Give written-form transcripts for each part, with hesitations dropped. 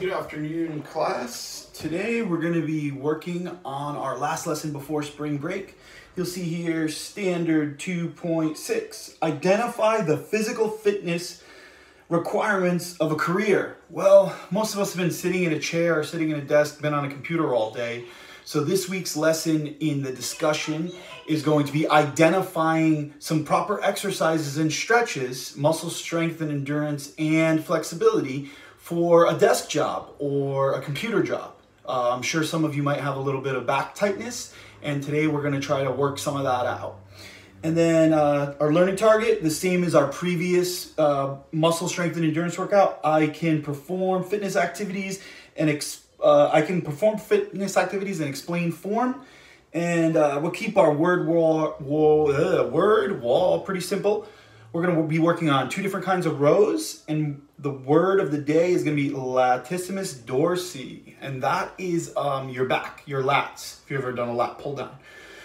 Good afternoon, class. Today we're going to be working on our last lesson before spring break. You'll see here standard 2.6, identify the physical fitness requirements of a career. Well, most of us have been sitting in a chair or sitting in a desk, been on a computer all day. So this week's lesson in the discussion is going to be identifying some proper exercises and stretches, muscle strength and endurance and flexibility for a desk job or a computer job. I'm sure some of you might have a little bit of back tightness, and today we're going to try to work some of that out. And then our learning target, the same as our previous muscle strength and endurance workout. I can perform fitness activities and explain form. And we'll keep our word wall pretty simple. We're going to be working on two different kinds of rows, and the word of the day is going to be latissimus dorsi, and that is your back, your lats, if you've ever done a lat pull down.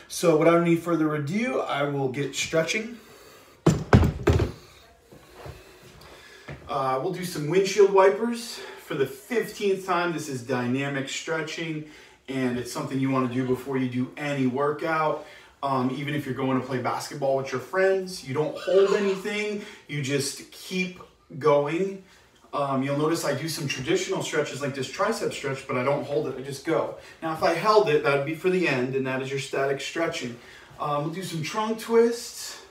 So without any further ado, I will get stretching. We'll do some windshield wipers for the 15th time. This is dynamic stretching, and it's something you want to do before you do any workout. Even if you're going to play basketball with your friends, you don't hold anything, you just keep going. You'll notice I do some traditional stretches like this tricep stretch, but I don't hold it, I just go. Now if I held it, that would be for the end, and that is your static stretching. We'll do some trunk twists.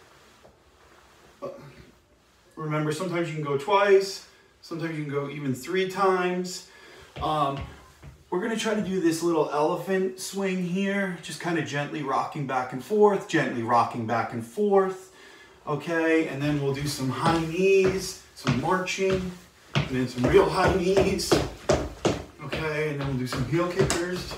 Remember, sometimes you can go twice, sometimes you can go even 3 times. We're going to try to do this little elephant swing here, just kind of gently rocking back and forth, gently rocking back and forth. Okay, and then we'll do some high knees, some marching, and then some real high knees. Okay, and then we'll do some heel kickers.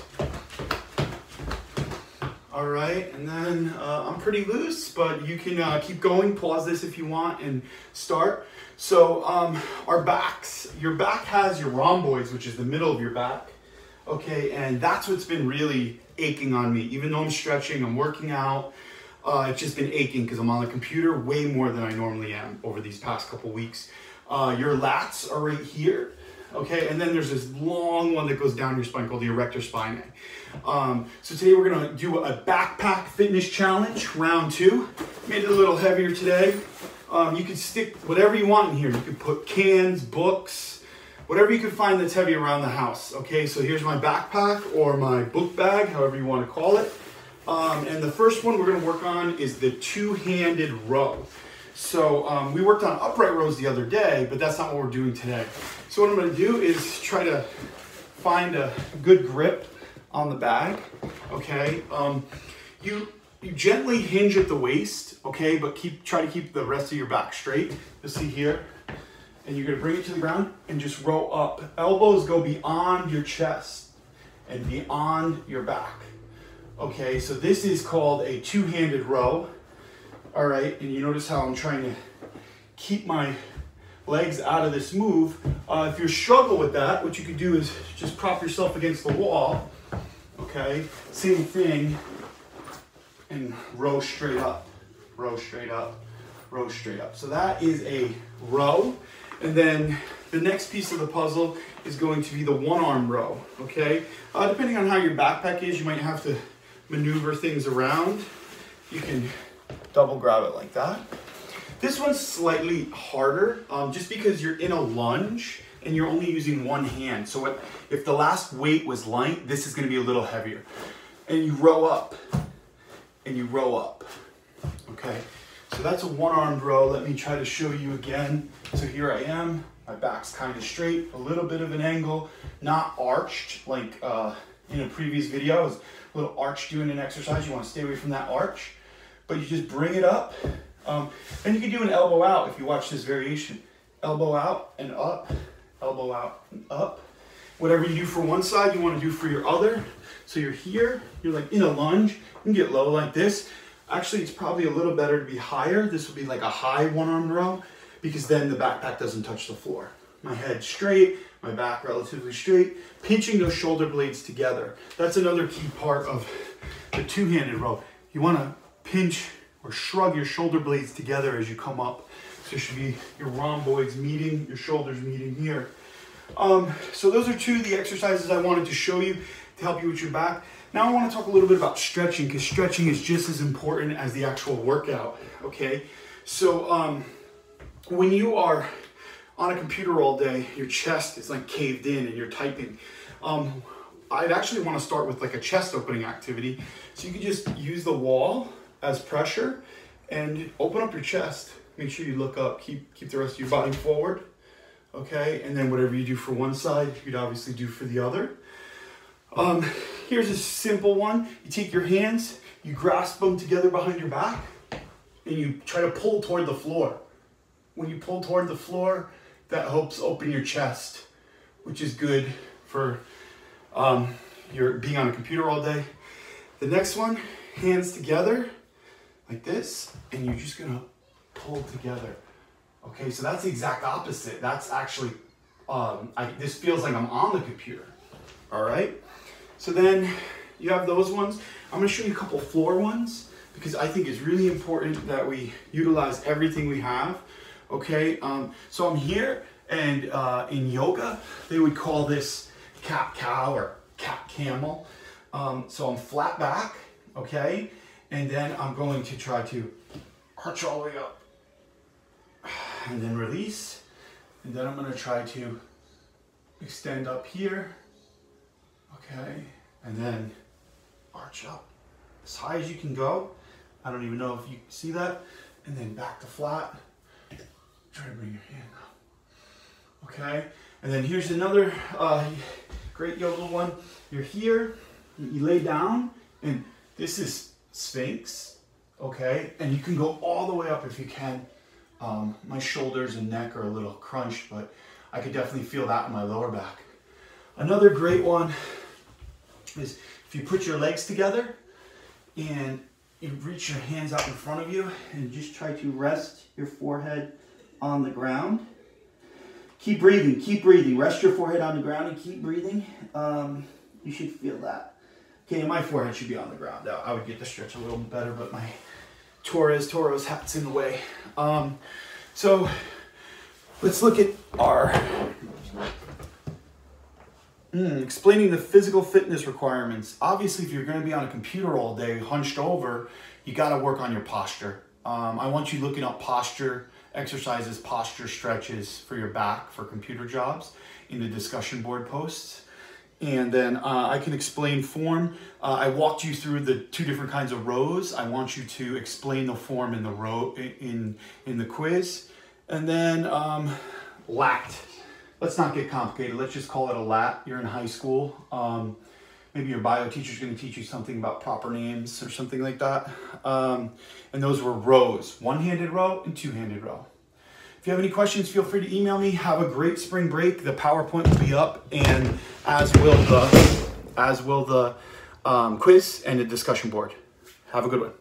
All right, and then I'm pretty loose, but you can keep going, pause this if you want, and start. So our backs, your back has your rhomboids, which is the middle of your back. Okay, and that's what's been really aching on me. Even though I'm stretching, I'm working out, it's just been aching because I'm on the computer way more than I normally am over these past couple weeks. Your lats are right here, okay, and then there's this long one that goes down your spine called the erector spinae. So today we're gonna do a backpack fitness challenge, round 2. Made it a little heavier today. You can stick whatever you want in here. You could put cans, books, whatever you can find that's heavy around the house. Okay, so here's my backpack or my book bag, however you want to call it. And the first one we're going to work on is the two-handed row. So we worked on upright rows the other day, but that's not what we're doing today. So what I'm going to do is try to find a good grip on the bag. Okay, you gently hinge at the waist, okay, but try to keep the rest of your back straight. You'll see here. And you're going to bring it to the ground and just row up. Elbows go beyond your chest and beyond your back. Okay, so this is called a two-handed row. All right, and you notice how I'm trying to keep my legs out of this move. If you struggle with that, what you could do is just prop yourself against the wall. Okay, same thing, and row straight up, row straight up, row straight up. So that is a row. And then the next piece of the puzzle is going to be the one-arm row, okay? Depending on how your backpack is, you might have to maneuver things around. You can double grab it like that. This one's slightly harder, just because you're in a lunge and you're only using one hand. So if the last weight was light, this is gonna be a little heavier. And you row up, and you row up, okay? So that's a one-armed row. Let me try to show you again. So here I am, my back's kind of straight, a little bit of an angle, not arched like in a previous video. I was a little arched doing an exercise. You want to stay away from that arch, but you just bring it up. And you can do an elbow out if you watch this variation. Elbow out and up, elbow out and up. Whatever you do for one side, you want to do for your other. So you're here, you're like in a lunge, you can get low like this. Actually, it's probably a little better to be higher. This would be like a high one-armed row because then the backpack doesn't touch the floor. My head straight, my back relatively straight, pinching those shoulder blades together. That's another key part of the two-handed row. You want to pinch or shrug your shoulder blades together as you come up. So it should be your rhomboids meeting, your shoulders meeting here. So those are two of the exercises I wanted to show you to help you with your back. Now I want to talk a little bit about stretching, because stretching is just as important as the actual workout, okay? So when you are on a computer all day, your chest is like caved in and you're typing. I'd actually want to start with like a chest opening activity. So you can just use the wall as pressure and open up your chest. Make sure you look up, keep the rest of your body forward, okay? And then whatever you do for one side, you'd obviously do for the other. Here's a simple one. You take your hands, you grasp them together behind your back, and you try to pull toward the floor. When you pull toward the floor, that helps open your chest, which is good for your being on a computer all day. The next one, hands together like this, and you're just gonna pull together. Okay, so that's the exact opposite. That's actually, this feels like I'm on the computer, all right? So then you have those ones. I'm gonna show you a couple floor ones because I think it's really important that we utilize everything we have, okay? So I'm here, and in yoga, they would call this cat-cow or cat-camel. So I'm flat back, okay? And then I'm going to try to arch all the way up and then release. And then I'm gonna try to extend up here, okay? And then arch up as high as you can go. I don't even know if you see that. And then back to flat. Try to bring your hand up, okay? And then here's another great yoga one. You're here, you lay down, and this is Sphinx, okay? And you can go all the way up if you can. My shoulders and neck are a little crunched, but I could definitely feel that in my lower back. Another great one is if you put your legs together and you reach your hands out in front of you and just try to rest your forehead on the ground. Keep breathing, keep breathing. Rest your forehead on the ground and keep breathing. You should feel that. Okay, my forehead should be on the ground. I would get the stretch a little better, but my Toro's hat's in the way. So let's look at our explaining the physical fitness requirements. Obviously, if you're going to be on a computer all day, hunched over, you got to work on your posture. I want you looking up posture exercises, posture stretches for your back for computer jobs in the discussion board posts. And then I can explain form. I walked you through the two different kinds of rows. I want you to explain the form in the row in the quiz. And then lat. Let's not get complicated. Let's just call it a lat. You're in high school. Maybe your bio teacher's going to teach you something about proper names or something like that. And those were rows, one-handed row and two-handed row. If you have any questions, feel free to email me. Have a great spring break. The PowerPoint will be up, and as will the quiz and the discussion board. Have a good one.